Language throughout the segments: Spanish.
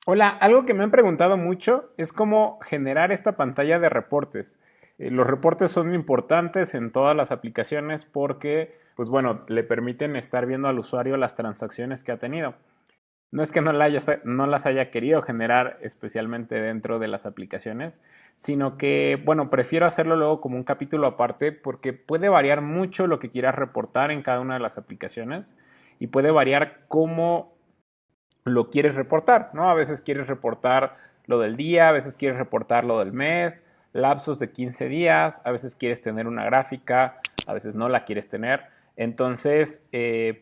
Hola, algo que me han preguntado mucho es cómo generar esta pantalla de reportes. Los reportes son importantes en todas las aplicaciones porque, pues bueno, le permiten estar viendo al usuario las transacciones que ha tenido. No es que no las haya querido generar especialmente dentro de las aplicaciones, sino que, bueno, prefiero hacerlo luego como un capítulo aparte porque puede variar mucho lo que quieras reportar en cada una de las aplicaciones y puede variar cómo lo quieres reportar, ¿no? A veces quieres reportar lo del día, a veces quieres reportar lo del mes, lapsos de 15 días, a veces quieres tener una gráfica, a veces no la quieres tener. Entonces,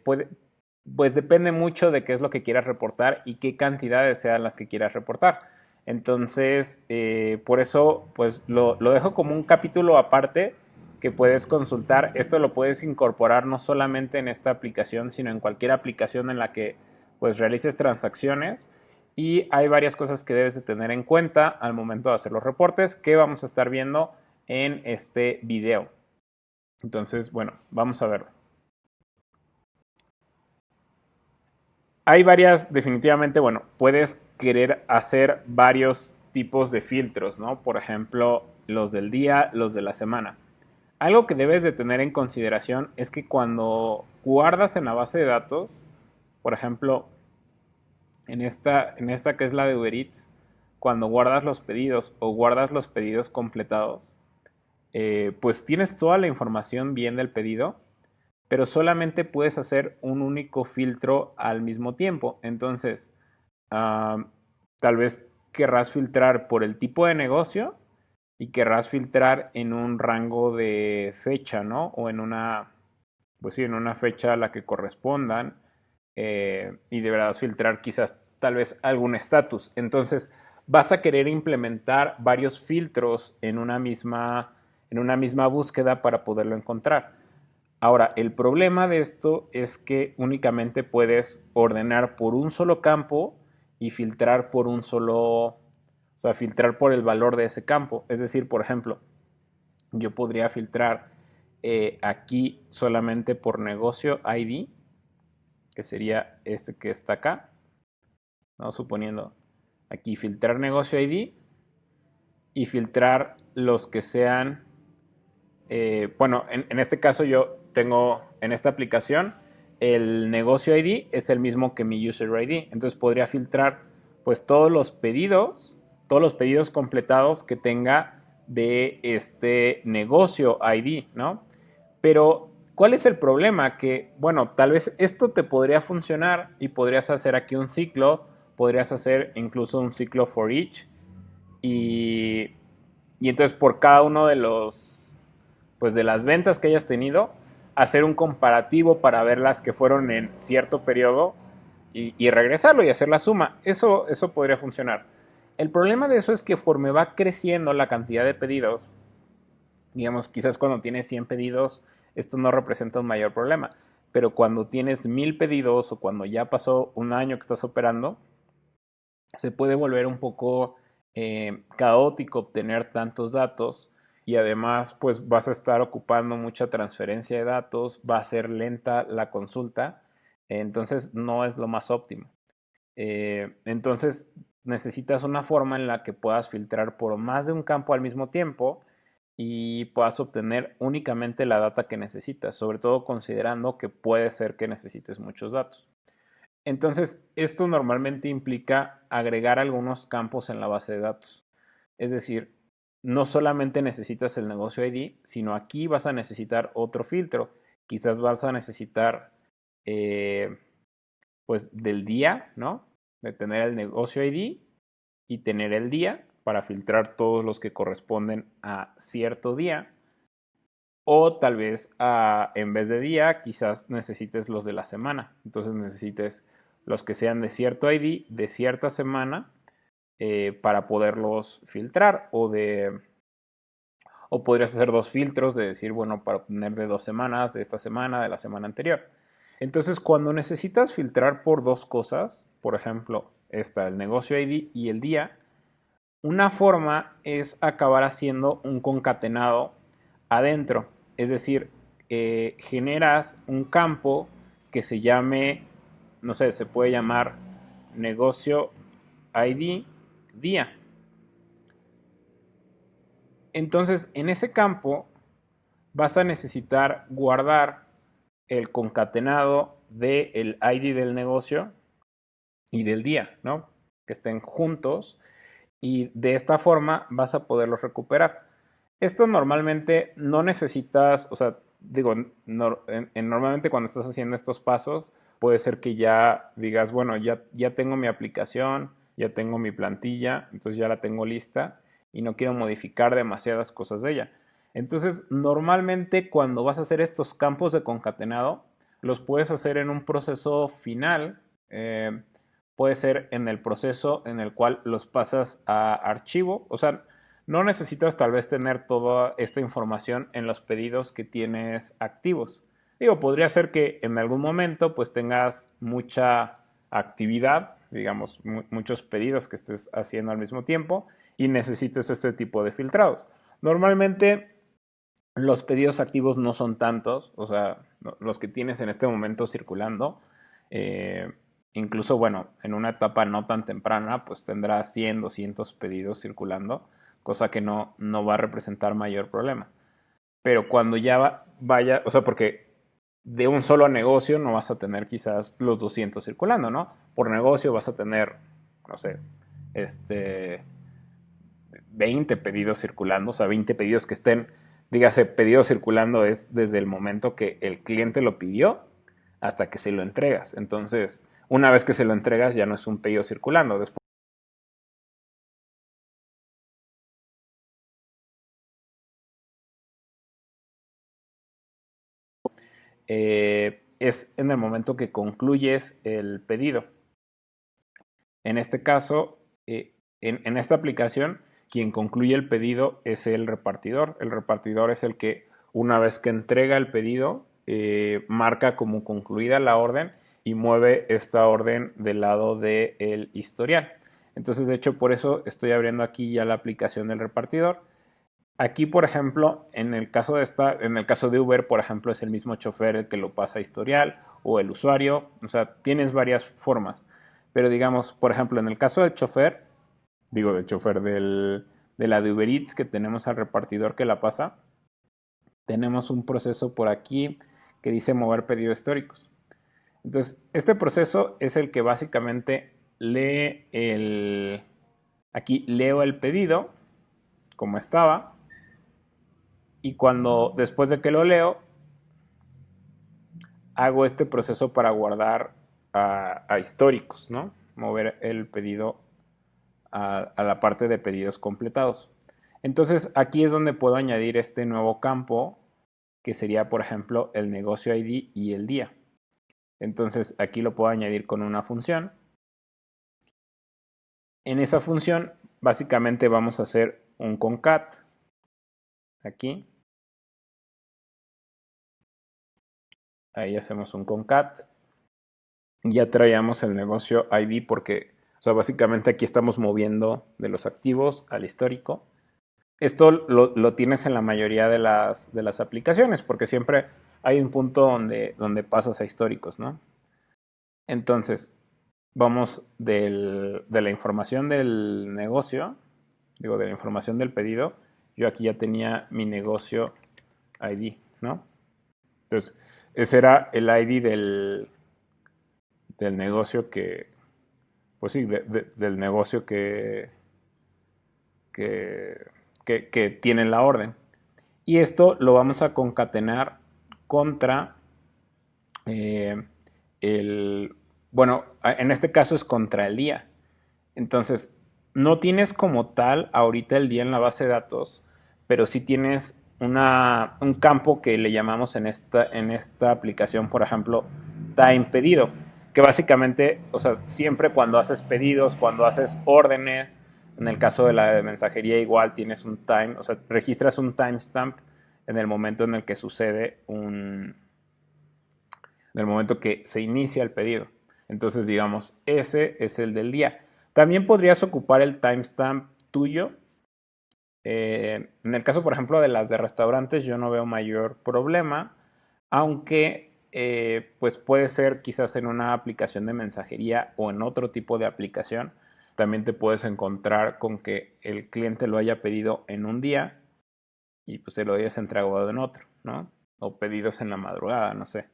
pues depende mucho de qué es lo que quieras reportar y qué cantidades sean las que quieras reportar. Entonces, por eso, pues lo dejo como un capítulo aparte que puedes consultar. Esto lo puedes incorporar no solamente en esta aplicación, sino en cualquier aplicación en la que pues realices transacciones y hay varias cosas que debes de tener en cuenta al momento de hacer los reportes que vamos a estar viendo en este video. Entonces, bueno, vamos a verlo. Hay varias, definitivamente, bueno, puedes querer hacer varios tipos de filtros, ¿no? Por ejemplo, los del día, los de la semana. Algo que debes de tener en consideración es que cuando guardas en la base de datos, por ejemplo, en esta que es la de Uber Eats, cuando guardas los pedidos o guardas los pedidos completados, pues tienes toda la información bien del pedido, pero solamente puedes hacer un único filtro al mismo tiempo. Entonces, ah, tal vez querrás filtrar por el tipo de negocio y querrás filtrar en un rango de fecha, ¿no? O en una, pues sí, en una fecha a la que correspondan y deberás filtrar quizás tal vez algún estatus. Entonces vas a querer implementar varios filtros en una misma búsqueda para poderlo encontrar. Ahora, el problema de esto es que únicamente puedes ordenar por un solo campo y filtrar por un solo, o sea, filtrar por el valor de ese campo. Es decir, por ejemplo, yo podría filtrar aquí solamente por negocio ID, que sería este que está acá, ¿no? Suponiendo aquí filtrar negocio ID y filtrar los que sean, bueno, en este caso yo tengo en esta aplicación el negocio ID es el mismo que mi user ID, entonces podría filtrar pues todos los pedidos completados que tenga de este negocio ID, ¿no? Pero, ¿cuál es el problema? Que, bueno, tal vez esto te podría funcionar y podrías hacer aquí un ciclo, podrías hacer incluso un ciclo for each y, y entonces por cada uno de los, pues de las ventas que hayas tenido, hacer un comparativo para ver las que fueron en cierto periodo y regresarlo y hacer la suma. Eso podría funcionar. El problema de eso es que conforme va creciendo la cantidad de pedidos, digamos, quizás cuando tienes 100 pedidos, esto no representa un mayor problema. Pero cuando tienes 1000 pedidos o cuando ya pasó un año que estás operando, se puede volver un poco caótico obtener tantos datos y además pues vas a estar ocupando mucha transferencia de datos, va a ser lenta la consulta, entonces no es lo más óptimo. Entonces necesitas una forma en la que puedas filtrar por más de un campo al mismo tiempo y puedas obtener únicamente la data que necesitas, sobre todo considerando que puede ser que necesites muchos datos. Entonces, esto normalmente implica agregar algunos campos en la base de datos. Es decir, no solamente necesitas el negocio ID, sino aquí vas a necesitar otro filtro. Quizás vas a necesitar eh, pues del día, ¿no? De tener el negocio ID y tener el día para filtrar todos los que corresponden a cierto día. O tal vez en vez de día, quizás necesites los de la semana. Entonces necesites los que sean de cierto ID, de cierta semana, para poderlos filtrar. O podrías hacer dos filtros de decir, bueno, para obtener de 2 semanas, de esta semana, de la semana anterior. Entonces, cuando necesitas filtrar por dos cosas, por ejemplo, está el negocio ID y el día, una forma es acabar haciendo un concatenado adentro. Es decir, generas un campo que se llame, no sé, se puede llamar negocio ID día. Entonces, en ese campo vas a necesitar guardar el concatenado del ID del negocio y del día, ¿no? Que estén juntos y de esta forma vas a poderlos recuperar. Esto normalmente no necesitas, o sea, digo, normalmente cuando estás haciendo estos pasos, puede ser que ya digas, bueno, ya tengo mi aplicación, ya tengo mi plantilla, entonces ya la tengo lista y no quiero modificar demasiadas cosas de ella. Entonces, normalmente cuando vas a hacer estos campos de concatenado, los puedes hacer en un proceso final. Puede ser en el proceso en el cual los pasas a archivo. O sea, no necesitas tal vez tener toda esta información en los pedidos que tienes activos. Digo, podría ser que en algún momento pues tengas mucha actividad, digamos, muchos pedidos que estés haciendo al mismo tiempo y necesites este tipo de filtrados. Normalmente los pedidos activos no son tantos, o sea, los que tienes en este momento circulando. Eh, Incluso, bueno, en una etapa no tan temprana, pues tendrás 100, 200 pedidos circulando, cosa que no va a representar mayor problema. Pero cuando ya vaya, o sea, porque de un solo negocio no vas a tener quizás los 200 circulando, ¿no? Por negocio vas a tener, no sé, este, 20 pedidos circulando, o sea, 20 pedidos que estén, dígase, pedidos circulando es desde el momento que el cliente lo pidió hasta que se lo entregas. Entonces, una vez que se lo entregas ya no es un pedido circulando. Después es en el momento que concluyes el pedido. En este caso, en esta aplicación, quien concluye el pedido es el repartidor. El repartidor es el que, una vez que entrega el pedido, marca como concluida la orden y mueve esta orden del lado del historial. Entonces, de hecho, por eso estoy abriendo aquí ya la aplicación del repartidor. Aquí, por ejemplo, en el caso de Uber, por ejemplo, es el mismo chofer el que lo pasa a historial o el usuario. O sea, tienes varias formas. Pero digamos, por ejemplo, en el caso del chofer, digo del chofer de la de Uber Eats que tenemos al repartidor que la pasa, tenemos un proceso por aquí que dice mover pedidos históricos. Entonces, este proceso es el que básicamente aquí leo el pedido como estaba y cuando después de que lo leo hago este proceso para guardar a históricos, ¿no? Mover el pedido a la parte de pedidos completados. Entonces aquí es donde puedo añadir este nuevo campo que sería, por ejemplo, el negocio ID y el día. Entonces aquí lo puedo añadir con una función. En esa función básicamente vamos a hacer un concat aquí. Ahí hacemos un concat. Ya traíamos el negocio ID porque, o sea, básicamente aquí estamos moviendo de los activos al histórico. Esto lo tienes en la mayoría de las aplicaciones porque siempre hay un punto donde pasas a históricos, ¿no? Entonces, vamos de la información del negocio, digo, de la información del pedido. Yo aquí ya tenía mi negocio ID, ¿no? Entonces, ese era el ID del negocio que, pues sí, del negocio que, que tiene la orden. Y esto lo vamos a concatenar contra eh, el, bueno, en este caso es contra el día. Entonces, no tienes como tal ahorita el día en la base de datos, pero sí tienes un campo que le llamamos en esta aplicación, por ejemplo, time pedido, que básicamente, o sea, siempre cuando haces pedidos, cuando haces órdenes, en el caso de la de mensajería igual tienes un time, o sea, registras un timestamp en el momento en el que sucede en el momento que se inicia el pedido. Entonces, digamos, ese es el del día. También podrías ocupar el timestamp tuyo. En el caso, por ejemplo, de las de restaurantes, yo no veo mayor problema, aunque pues puede ser quizás en una aplicación de mensajería o en otro tipo de aplicación también te puedes encontrar con que el cliente lo haya pedido en un día y pues se lo hayas entregado en otro, ¿no? O pedidos en la madrugada, no sé.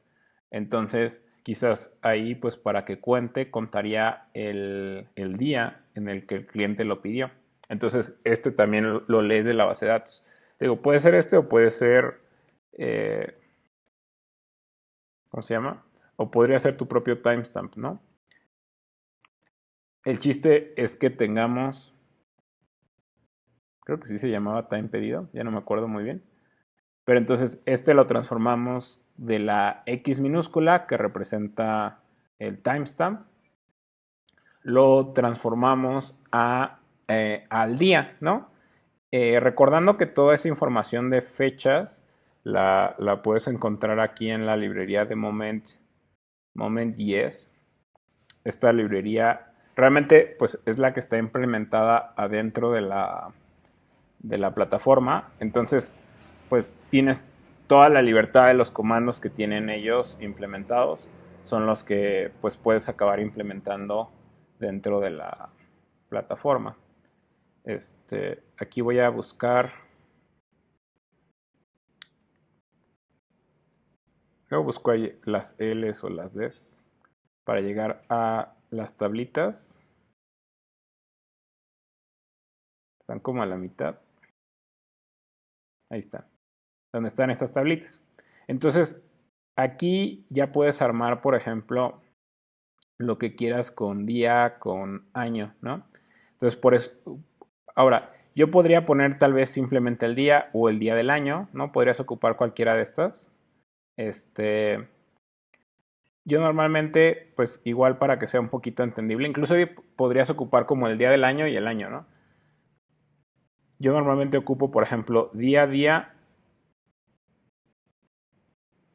Entonces, quizás ahí, pues para que cuente, contaría el día en el que el cliente lo pidió. Entonces, este también lo lees de la base de datos. Digo, puede ser este o puede ser, eh, ¿cómo se llama? O podría ser tu propio timestamp, ¿no? El chiste es que tengamos, creo que sí se llamaba time pedido, ya no me acuerdo muy bien. Pero entonces este lo transformamos de la X minúscula que representa el timestamp, lo transformamos al día, ¿no? Recordando que toda esa información de fechas la puedes encontrar aquí en la librería de Moment.js. Esta librería realmente pues, es la que está implementada adentro de la plataforma. Entonces, pues tienes toda la libertad de los comandos que tienen ellos implementados. Son los que pues puedes acabar implementando dentro de la plataforma. Aquí voy a buscar. Luego busco ahí las L's o las D's para llegar a las tablitas. Están como a la mitad. Ahí están. Donde están estas tablitas. Entonces, aquí ya puedes armar, por ejemplo, lo que quieras con día, con año, ¿no? Entonces, por eso, ahora, yo podría poner tal vez simplemente el día o el día del año, ¿no? Podrías ocupar cualquiera de estas. Yo normalmente, pues igual para que sea un poquito entendible, incluso podrías ocupar como el día del año y el año, ¿no? Yo normalmente ocupo, por ejemplo, día a día,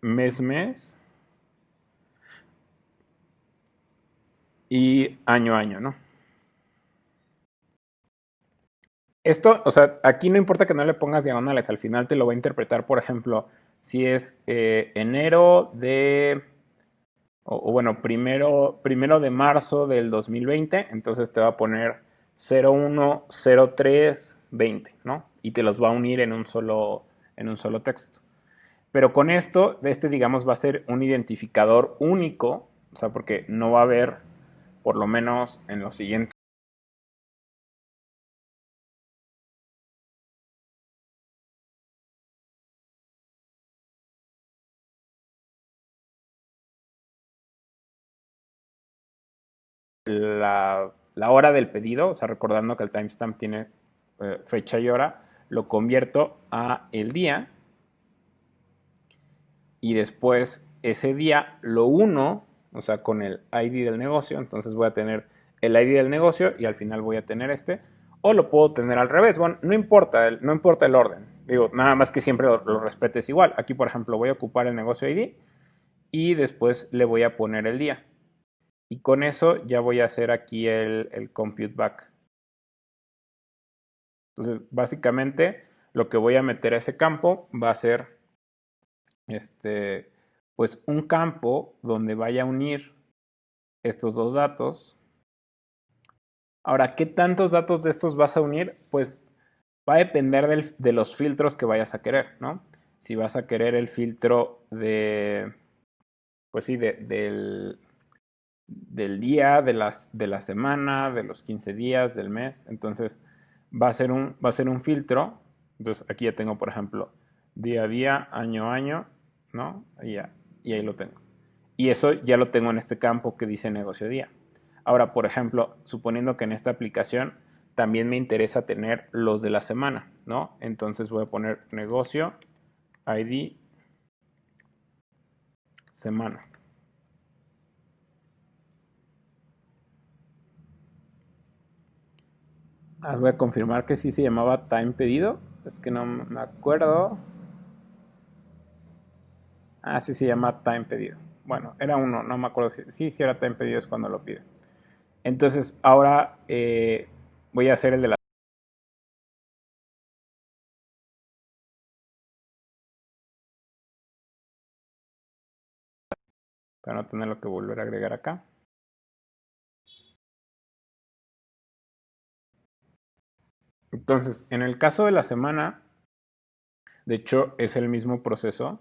mes, y año a año, ¿no? Esto, o sea, aquí no importa que no le pongas diagonales, al final te lo va a interpretar, por ejemplo, si es enero de, o bueno, primero de marzo del 2020, entonces te va a poner 010320, ¿no? Y te los va a unir en un solo texto. Pero con esto, digamos, va a ser un identificador único, o sea, porque no va a haber, por lo menos en los siguientes, la hora del pedido, o sea, recordando que el timestamp tiene fecha y hora, lo convierto a el día y después ese día lo uno, o sea, con el ID del negocio, entonces voy a tener el ID del negocio y al final voy a tener o lo puedo tener al revés, bueno, no importa el orden, digo, nada más que siempre lo respetes igual. Aquí, por ejemplo, voy a ocupar el negocio ID y después le voy a poner el día. Y con eso ya voy a hacer aquí el compute back. Entonces, básicamente, lo que voy a meter a ese campo va a ser pues un campo donde vaya a unir estos dos datos. Ahora, ¿qué tantos datos de estos vas a unir? Pues va a depender de los filtros que vayas a querer, ¿no? Si vas a querer el filtro pues sí, del día, de la semana, de los 15 días, del mes. Entonces, va a ser un filtro. Entonces, aquí ya tengo, por ejemplo, día a día, año a año, ¿no? Y ahí lo tengo. Y eso ya lo tengo en este campo que dice negocio día. Ahora, por ejemplo, suponiendo que en esta aplicación también me interesa tener los de la semana, ¿no? Entonces voy a poner negocio ID semana. Voy a confirmar que sí se llamaba time pedido. Es que no me acuerdo. Ah, sí se llama time pedido. Bueno, era uno, no me acuerdo si sí era time pedido es cuando lo pide. Entonces, ahora voy a hacer el de la... Para no tenerlo que volver a agregar acá. Entonces, en el caso de la semana, de hecho, es el mismo proceso,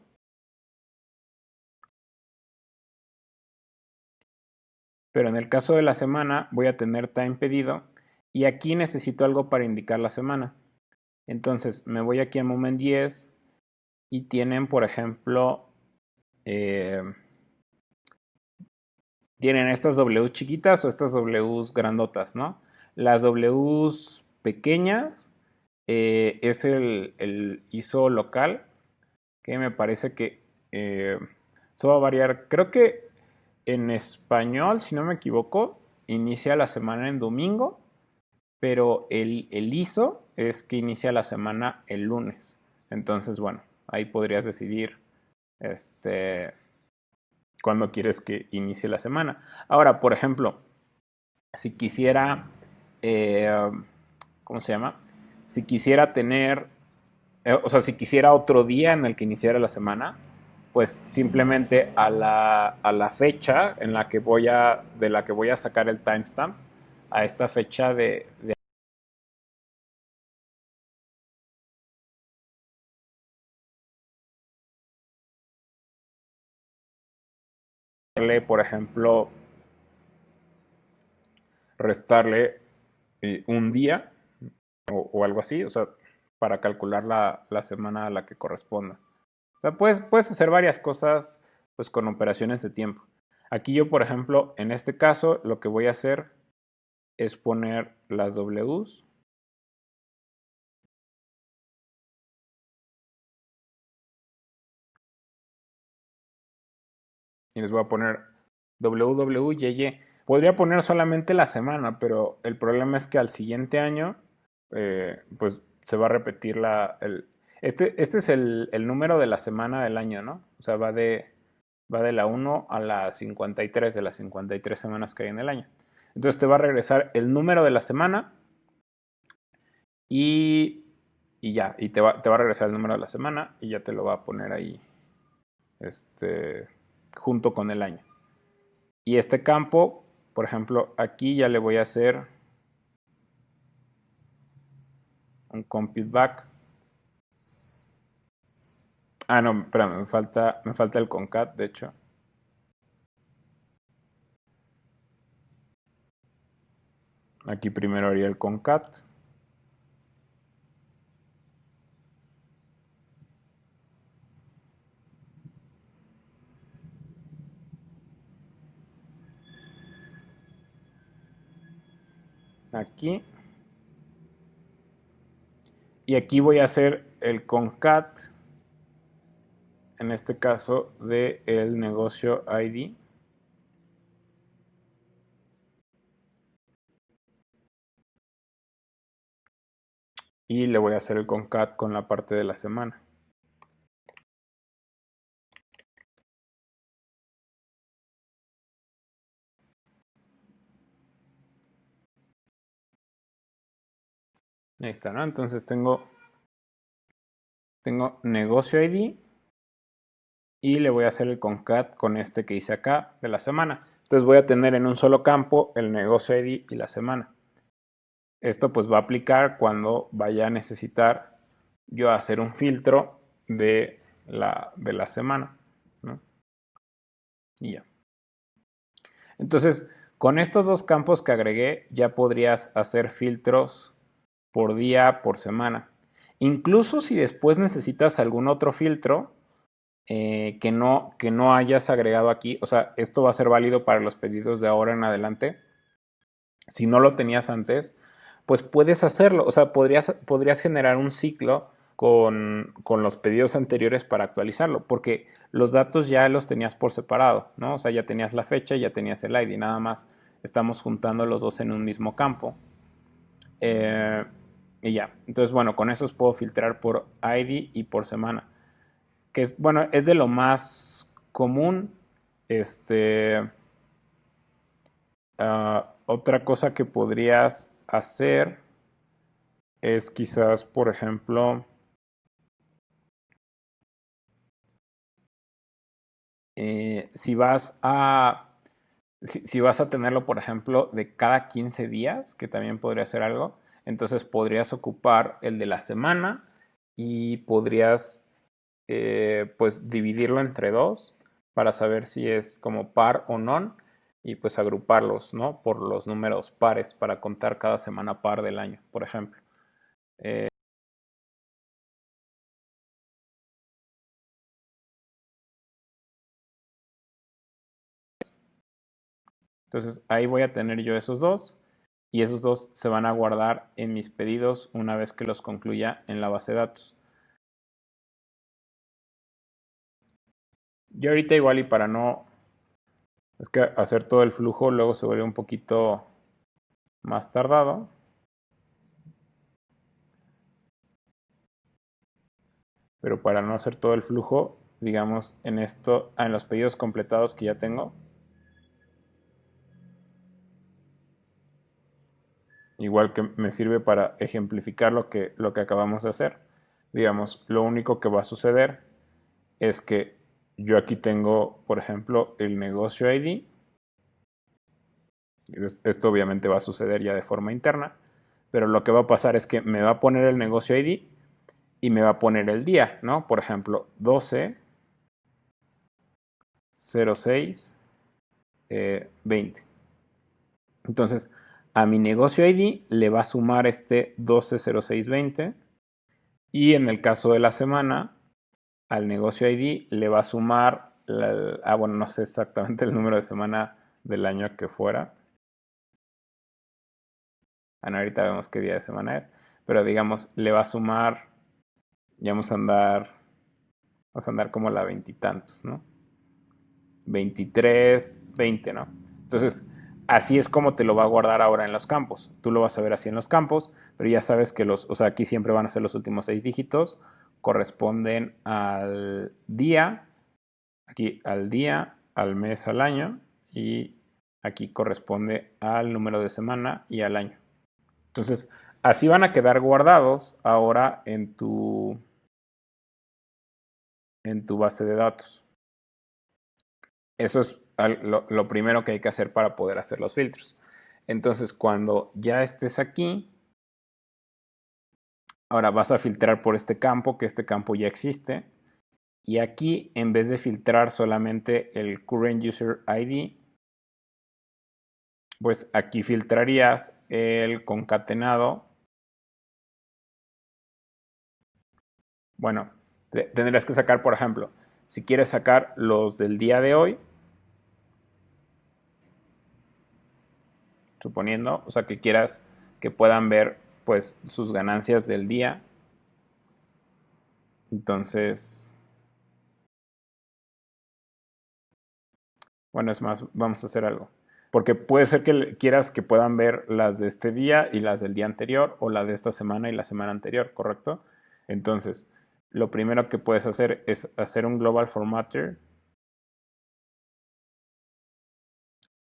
pero en el caso de la semana voy a tener time pedido y aquí necesito algo para indicar la semana. Entonces, me voy aquí a Moment 10 y tienen, por ejemplo, eh, tienen estas W chiquitas o estas W grandotas, ¿no? Las W pequeñas es el ISO local, que me parece que eso va a variar. Creo que en español, si no me equivoco, inicia la semana en domingo, pero el ISO es que inicia la semana el lunes. Entonces, bueno, ahí podrías decidir este, cuándo quieres que inicie la semana. Ahora, por ejemplo, si quisiera, eh, ¿cómo se llama? Si quisiera tener, o sea, si quisiera otro día en el que iniciara la semana, pues simplemente a la fecha en la que de la que voy a sacar el timestamp, a esta fecha de darle, por ejemplo, restarle un día o algo así, o sea, para calcular la semana a la que corresponda. O sea, puedes hacer varias cosas pues con operaciones de tiempo. Aquí yo, por ejemplo, en este caso, lo que voy a hacer es poner las Ws y les voy a poner WWYY. Podría poner solamente la semana, pero el problema es que al siguiente año, pues se va a repetir este es el número de la semana del año, ¿no? O sea, va de la 1 a la 53, de las 53 semanas que hay en el año. Entonces te va a regresar el número de la semana y, y ya, y te va a regresar el número de la semana y ya te lo va a poner ahí, este, junto con el año. Y este campo, por ejemplo, aquí ya le voy a hacer un compute back. Ah, no, espérame, me falta el concat, de hecho. Aquí primero haría el concat. Aquí. Y aquí voy a hacer el concat, en este caso, de el negocio ID. Y le voy a hacer el concat con la parte de la semana. Ahí está, ¿no? Entonces tengo negocio ID y le voy a hacer el concat con este que hice acá de la semana. Entonces voy a tener en un solo campo el negocio ID y la semana. Esto pues va a aplicar cuando vaya a necesitar yo hacer un filtro de la semana, ¿no? Y ya. Entonces, con estos dos campos que agregué, ya podrías hacer filtros por día, por semana. Incluso si después necesitas algún otro filtro que no hayas agregado aquí, o sea, esto va a ser válido para los pedidos de ahora en adelante. Si no lo tenías antes, pues puedes hacerlo. O sea, podrías generar un ciclo con los pedidos anteriores para actualizarlo, porque los datos ya los tenías por separado, ¿no? O sea, ya tenías la fecha y ya tenías el ID, nada más estamos juntando los dos en un mismo campo. Eh, y ya, entonces bueno, con esos puedo filtrar por ID y por semana, que es, bueno, es de lo más común. Este, otra cosa que podrías hacer es quizás, por ejemplo, si si vas a tenerlo, por ejemplo, de cada 15 días, que también podría ser algo, Entonces podrías ocupar el de la semana y podrías pues dividirlo entre dos para saber si es como par o non y pues agruparlos, ¿no? Por los números pares para contar cada semana par del año, por ejemplo. Entonces ahí voy a tener yo esos dos y esos dos se van a guardar en mis pedidos una vez que los concluya en la base de datos. Yo ahorita igual y para no, es que hacer todo el flujo luego se vuelve un poquito más tardado. Pero para no hacer todo el flujo, digamos, en los pedidos completados que ya tengo, igual que me sirve para ejemplificar lo que acabamos de hacer. Digamos, lo único que va a suceder es que yo aquí tengo, por ejemplo, el negocio ID. Esto obviamente va a suceder ya de forma interna, pero lo que va a pasar es que me va a poner el negocio ID y me va a poner el día, ¿no? Por ejemplo, 12/06/20. Entonces, a mi negocio ID le va a sumar este 12/06/20 y en el caso de la semana, al negocio ID le va a sumar, bueno, no sé exactamente el número de semana del año que fuera. Bueno, ahorita vemos qué día de semana es, pero digamos, le va a sumar, ya vamos a andar como la veintitantos, ¿no? 23, 20, ¿no? Entonces, así es como te lo va a guardar ahora en los campos. Tú lo vas a ver así en los campos, pero ya sabes que o sea, aquí siempre van a ser los últimos 6 dígitos, corresponden al día, aquí al día, al mes, al año, y aquí corresponde al número de semana y al año. Entonces, así van a quedar guardados ahora en tu base de datos. Eso es lo primero que hay que hacer para poder hacer los filtros. Entonces, cuando ya estés aquí, ahora vas a filtrar por este campo, que este campo ya existe. Y aquí, en vez de filtrar solamente el Current User ID, pues aquí filtrarías el concatenado. Bueno, tendrías que sacar, por ejemplo, si quieres sacar los del día de hoy, suponiendo, o sea, que quieras que puedan ver pues sus ganancias del día. Entonces, bueno, es más, vamos a hacer algo. Porque puede ser que quieras que puedan ver las de este día y las del día anterior, o la de esta semana y la semana anterior, ¿correcto? Entonces, lo primero que puedes hacer es hacer un global formatter.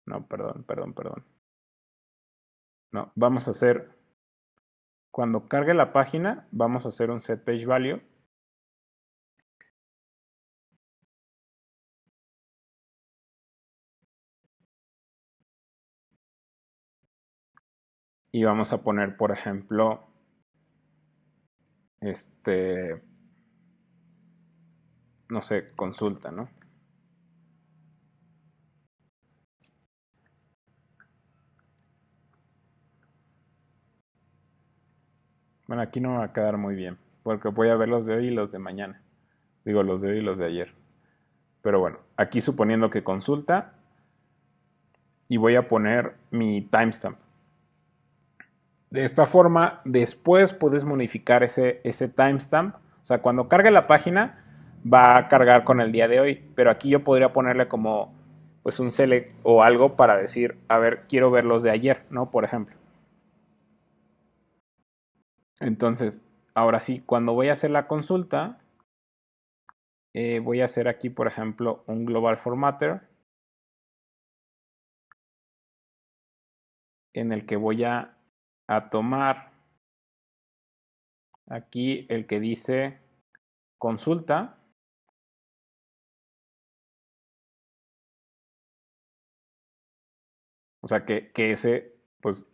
No, perdón. No, vamos a hacer, cuando cargue la página, vamos a hacer un set page value. Y vamos a poner, por ejemplo, no sé, consulta, ¿no? Bueno, aquí no me va a quedar muy bien, porque voy a ver los de hoy y los de mañana. Digo, los de hoy y los de ayer. Pero bueno, aquí suponiendo que consulta y voy a poner mi timestamp. De esta forma, después puedes modificar ese timestamp. O sea, cuando cargue la página, va a cargar con el día de hoy. Pero aquí yo podría ponerle como pues un select o algo para decir, a ver, quiero ver los de ayer, ¿no? Por ejemplo. Entonces, ahora sí, cuando voy a hacer la consulta, voy a hacer aquí, por ejemplo, un global formatter en el que voy a tomar aquí el que dice consulta. O sea, que ese, pues,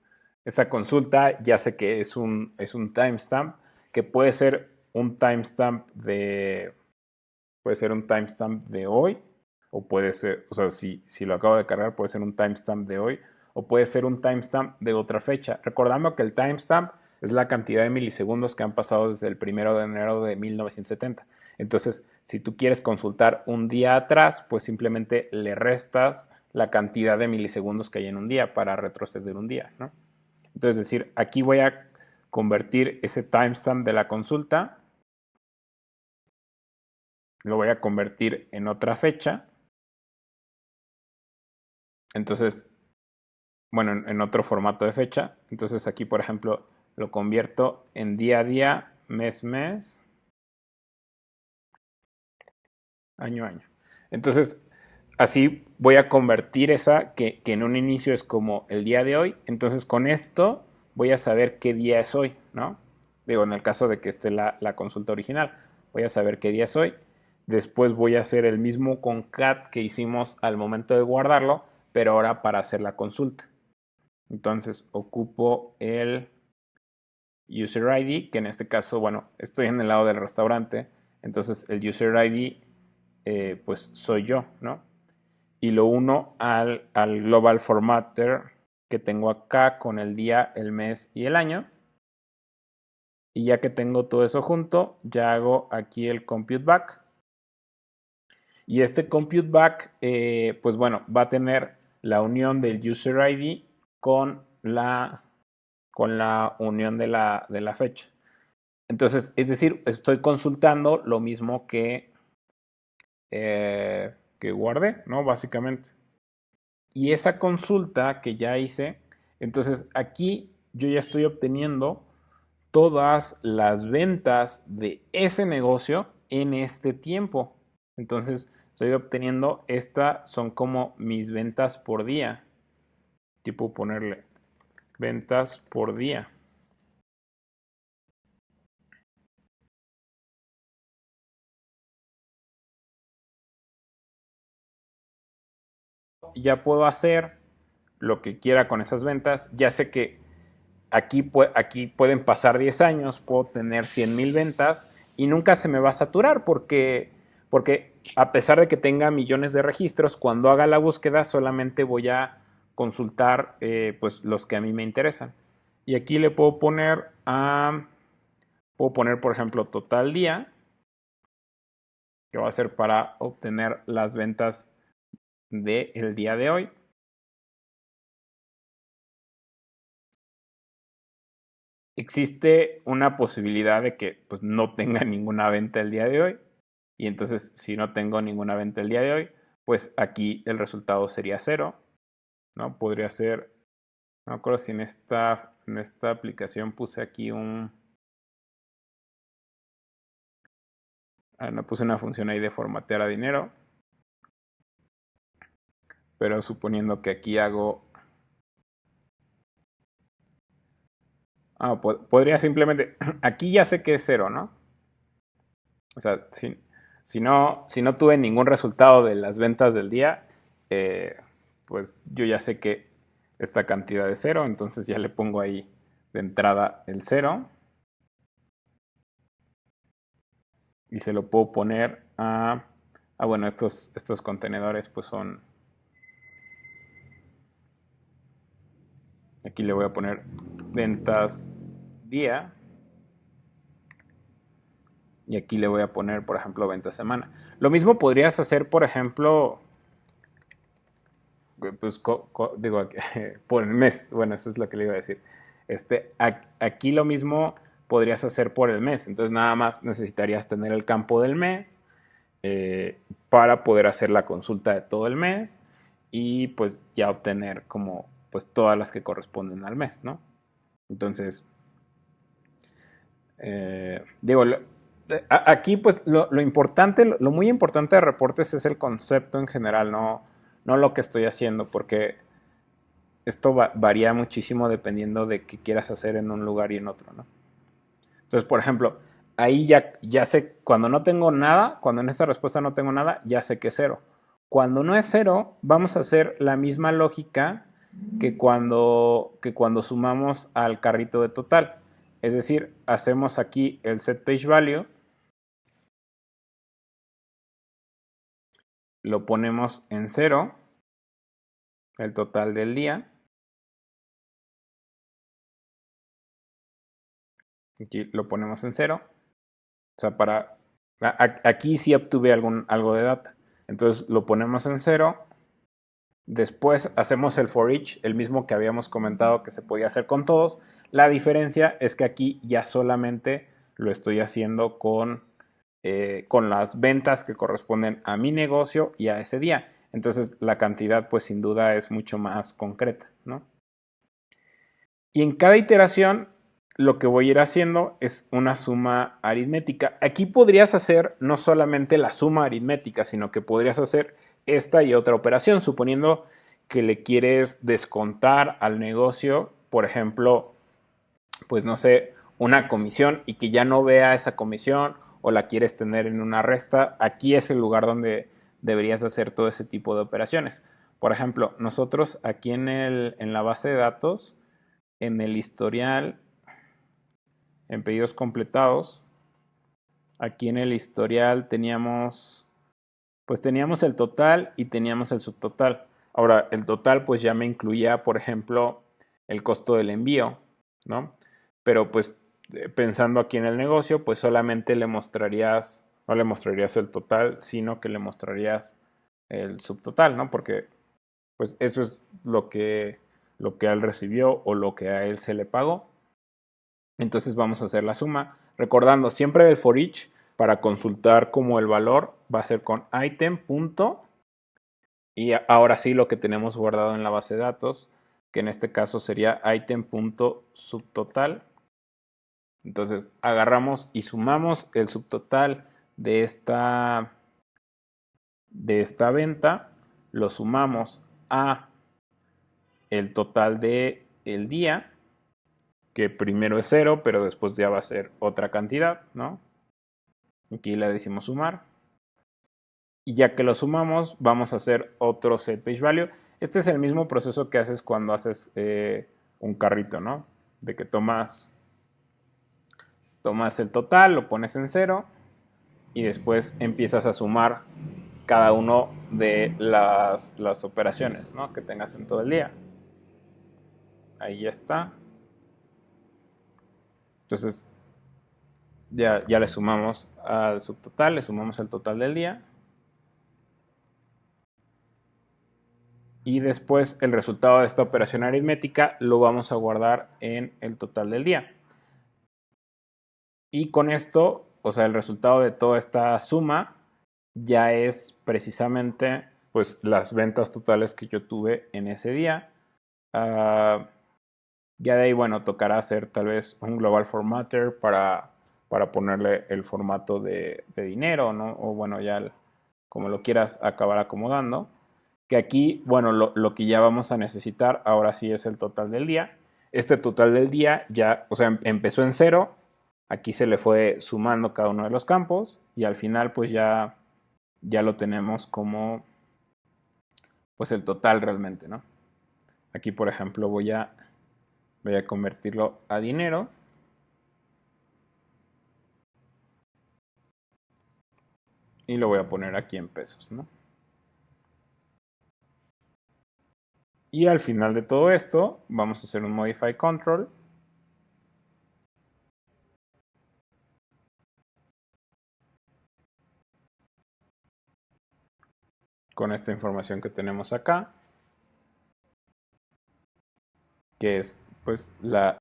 Esa consulta ya sé que es un timestamp, que puede ser un timestamp de hoy, o puede ser, o sea, si lo acabo de cargar, puede ser un timestamp de hoy, o puede ser un timestamp de otra fecha. Recordando que el timestamp es la cantidad de milisegundos que han pasado desde el 1 de enero de 1970. Entonces, si tú quieres consultar un día atrás, pues simplemente le restas la cantidad de milisegundos que hay en un día para retroceder un día, ¿no? Entonces, es decir, aquí voy a convertir ese timestamp de la consulta, lo voy a convertir en otra fecha. Entonces, bueno, en otro formato de fecha. Entonces aquí, por ejemplo, lo convierto en día a día, mes, mes, año, año. Entonces, así voy a convertir esa que en un inicio es como el día de hoy. Entonces, con esto voy a saber qué día es hoy, ¿no? Digo, en el caso de que esté la consulta original, voy a saber qué día es hoy. Después voy a hacer el mismo concat que hicimos al momento de guardarlo, pero ahora para hacer la consulta. Entonces ocupo el user ID, que en este caso, bueno, estoy en el lado del restaurante, entonces el user ID pues soy yo, ¿no? Y lo uno al global formatter que tengo acá con el día, el mes y el año. Y ya que tengo todo eso junto, ya hago aquí el compute back. Y este compute back, pues bueno, va a tener la unión del user ID con la unión de la fecha. Entonces, es decir, estoy consultando lo mismo que guardé, ¿no? Básicamente. Y esa consulta que ya hice, entonces aquí yo ya estoy obteniendo todas las ventas de ese negocio en este tiempo. Entonces, estoy obteniendo, estas son como mis ventas por día. Tipo ponerle ventas por día. Ya puedo hacer lo que quiera con esas ventas. Ya sé que aquí pueden pasar 10 años, puedo tener 100,000 ventas y nunca se me va a saturar porque a pesar de que tenga millones de registros, cuando haga la búsqueda solamente voy a consultar pues los que a mí me interesan. Y aquí le puedo poner por ejemplo total día, que va a ser para obtener las ventas del día de hoy. Existe una posibilidad de que pues, no tenga ninguna venta el día de hoy. Y entonces, si no tengo ninguna venta el día de hoy, pues aquí el resultado sería cero, ¿no? Podría ser, no me acuerdo si en esta aplicación puse aquí no puse una función ahí de formatear a dinero, pero suponiendo que aquí hago, podría simplemente, aquí ya sé que es cero, ¿no? O sea, si no tuve ningún resultado de las ventas del día, eh, pues yo ya sé que esta cantidad es cero, entonces ya le pongo ahí de entrada el cero y se lo puedo poner bueno, estos contenedores pues son, aquí le voy a poner ventas día y aquí le voy a poner, por ejemplo, ventas semana. Lo mismo podrías hacer, por ejemplo, pues digo, por el mes. Bueno, eso es lo que le iba a decir. Aquí lo mismo podrías hacer por el mes. Entonces nada más necesitarías tener el campo del mes para poder hacer la consulta de todo el mes y pues ya obtener como pues todas las que corresponden al mes, ¿no? Entonces, digo, aquí pues lo importante, lo muy importante de reportes es el concepto en general, no lo que estoy haciendo, porque esto varía muchísimo dependiendo de qué quieras hacer en un lugar y en otro, ¿no? Entonces, por ejemplo, ahí ya sé, cuando no tengo nada, cuando en esta respuesta no tengo nada, ya sé que es cero. Cuando no es cero, vamos a hacer la misma lógica que cuando sumamos al carrito de total. Es decir, hacemos aquí el set page value, lo ponemos en 0, el total del día. Aquí lo ponemos en 0. O sea, aquí sí obtuve algo de data. Entonces lo ponemos en 0. Después hacemos el for each, el mismo que habíamos comentado que se podía hacer con todos. La diferencia es que aquí ya solamente lo estoy haciendo con las ventas que corresponden a mi negocio y a ese día. Entonces la cantidad pues sin duda es mucho más concreta, ¿no? Y en cada iteración lo que voy a ir haciendo es una suma aritmética. Aquí podrías hacer no solamente la suma aritmética, sino que podrías hacer esta y otra operación, suponiendo que le quieres descontar al negocio, por ejemplo, pues no sé, una comisión y que ya no vea esa comisión o la quieres tener en una resta. Aquí es el lugar donde deberías hacer todo ese tipo de operaciones. Por ejemplo, nosotros aquí en la base de datos, en el historial, en pedidos completados, aquí en el historial teníamos el total y teníamos el subtotal. Ahora, el total pues ya me incluía, por ejemplo, el costo del envío, ¿no? Pero pues pensando aquí en el negocio, pues solamente no le mostrarías el total, sino que le mostrarías el subtotal, ¿no? Porque pues eso es lo que él recibió o lo que a él se le pagó. Entonces vamos a hacer la suma. Recordando, siempre del for each, para consultar como el valor, va a ser con item. Y ahora sí lo que tenemos guardado en la base de datos, que en este caso sería item.subtotal. Entonces agarramos y sumamos el subtotal de esta venta, lo sumamos a el total de el día, que primero es 0, pero después ya va a ser otra cantidad, ¿no? Aquí le decimos sumar. Y ya que lo sumamos, vamos a hacer otro set page value. Este es el mismo proceso que haces cuando haces un carrito, ¿no? De que tomas el total, lo pones en 0 y después empiezas a sumar cada uno de las operaciones, ¿no? Que tengas en todo el día. Ahí ya está. Entonces ya le sumamos al subtotal, le sumamos el total del día. Y después el resultado de esta operación aritmética lo vamos a guardar en el total del día. Y con esto, o sea, el resultado de toda esta suma ya es precisamente pues las ventas totales que yo tuve en ese día. Ya de ahí, bueno, tocará hacer tal vez un global formatter para ponerle el formato de dinero, ¿no? O bueno, ya como lo quieras acabar acomodando. Que aquí, bueno, lo que ya vamos a necesitar ahora sí es el total del día. Este total del día ya, o sea, empezó en 0. Aquí se le fue sumando cada uno de los campos y al final pues ya lo tenemos como pues el total realmente, ¿no? Aquí, por ejemplo, voy a convertirlo a dinero. Y lo voy a poner aquí en pesos, ¿no? Y al final de todo esto, vamos a hacer un modify control. Con esta información que tenemos acá. Que es, pues, la...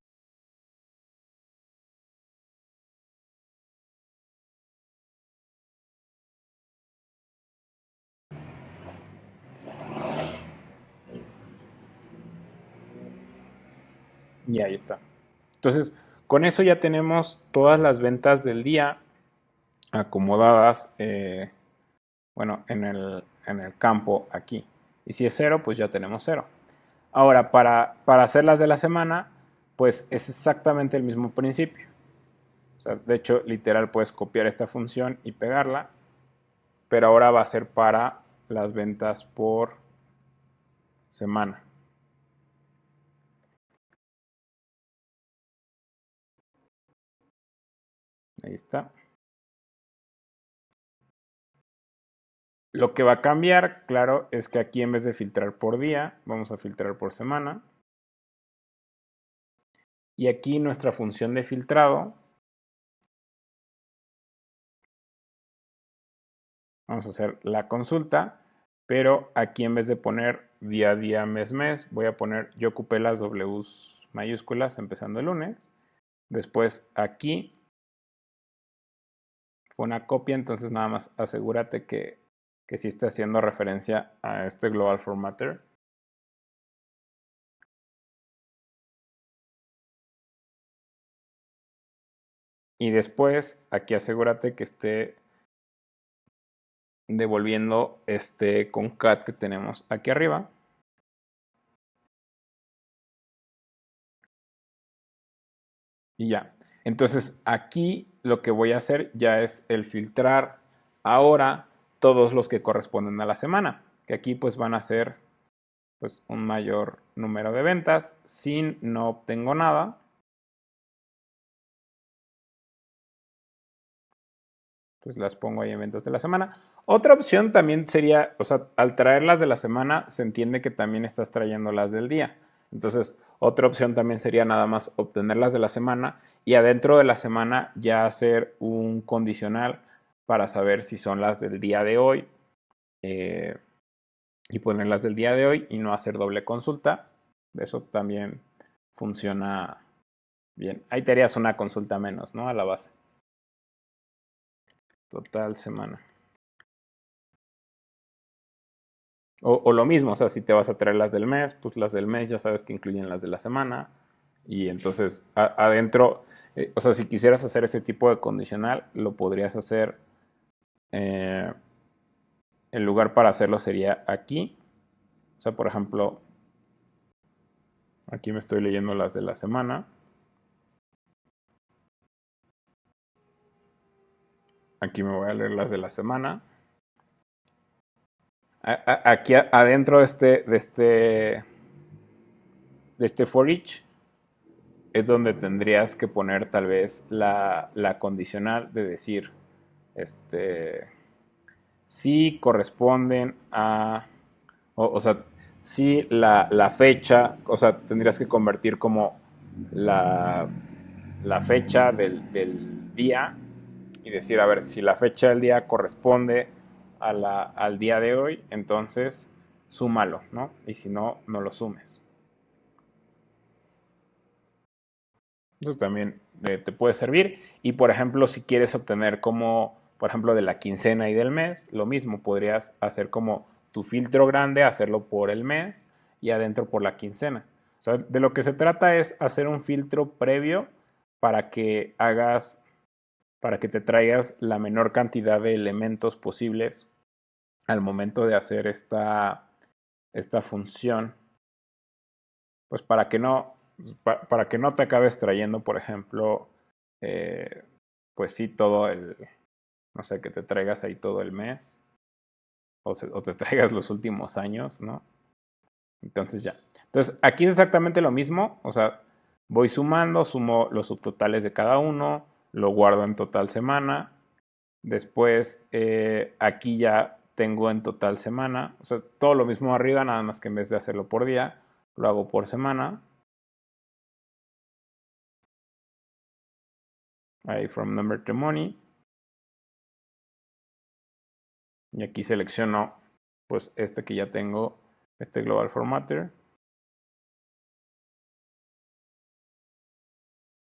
Y ahí está. Entonces, con eso ya tenemos todas las ventas del día acomodadas, bueno, en el campo aquí. Y si es 0, pues ya tenemos 0. Ahora, para hacer las de la semana, pues es exactamente el mismo principio. O sea, de hecho, literal puedes copiar esta función y pegarla, pero ahora va a ser para las ventas por semana. Ahí está. Lo que va a cambiar, claro, es que aquí en vez de filtrar por día, vamos a filtrar por semana. Y aquí nuestra función de filtrado, vamos a hacer la consulta, pero aquí en vez de poner día a día, mes, mes, voy a poner, yo ocupé las Ws mayúsculas empezando el lunes. Después aquí fue una copia, entonces nada más asegúrate que sí esté haciendo referencia a este global formatter. Y después aquí asegúrate que esté devolviendo este concat que tenemos aquí arriba. Y ya. Entonces aquí lo que voy a hacer ya es el filtrar ahora todos los que corresponden a la semana. Que aquí pues van a ser pues un mayor número de ventas. Sin no obtengo nada. Pues las pongo ahí en ventas de la semana. Otra opción también sería, o sea, al traerlas de la semana se entiende que también estás trayendo las del día. Entonces, otra opción también sería nada más obtenerlas de la semana y adentro de la semana ya hacer un condicional para saber si son las del día de hoy y ponerlas del día de hoy y no hacer doble consulta. Eso también funciona bien. Ahí te harías una consulta menos, ¿no? A la base. Total semana. O lo mismo, o sea, si te vas a traer las del mes, pues las del mes ya sabes que incluyen las de la semana. Y entonces adentro, o sea, si quisieras hacer ese tipo de condicional, lo podrías hacer. El lugar para hacerlo sería aquí. O sea, por ejemplo, aquí me estoy leyendo las de la semana. Aquí me voy a leer las de la semana. Aquí adentro de este for each es donde tendrías que poner tal vez la condicional de decir, si corresponden a, o sea, si la fecha, o sea, tendrías que convertir como la, la fecha del día y decir, a ver, si la fecha del día corresponde al día de hoy, entonces súmalo, ¿no? Y si no, no lo sumes. Eso también te puede servir. Y por ejemplo, si quieres obtener como, por ejemplo, de la quincena y del mes, lo mismo, podrías hacer como tu filtro grande, hacerlo por el mes y adentro por la quincena. O sea, de lo que se trata es hacer un filtro previo para que hagas, para que te traigas la menor cantidad de elementos posibles al momento de hacer esta función. Pues para que no te acabes trayendo, por ejemplo, pues sí, no sé, que te traigas ahí todo el mes, o te traigas los últimos años, ¿no? Entonces ya. Entonces, aquí es exactamente lo mismo, o sea, voy sumando, sumo los subtotales de cada uno, lo guardo en total semana, después aquí ya tengo en total semana, o sea, todo lo mismo arriba, nada más que en vez de hacerlo por día, lo hago por semana. Ahí from number to money. Y aquí selecciono pues este que ya tengo, este global formatter.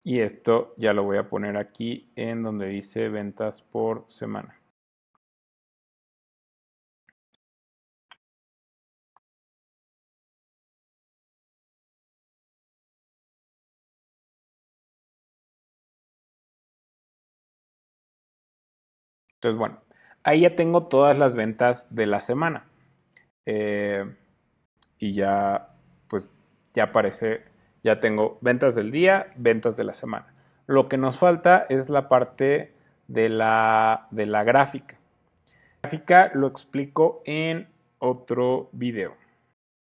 Y esto ya lo voy a poner aquí en donde dice ventas por semana. Entonces, bueno, ahí ya tengo todas las ventas de la semana. Y ya, pues, ya aparece, ya tengo ventas del día, ventas de la semana. Lo que nos falta es la parte de la gráfica. La gráfica lo explico en otro video.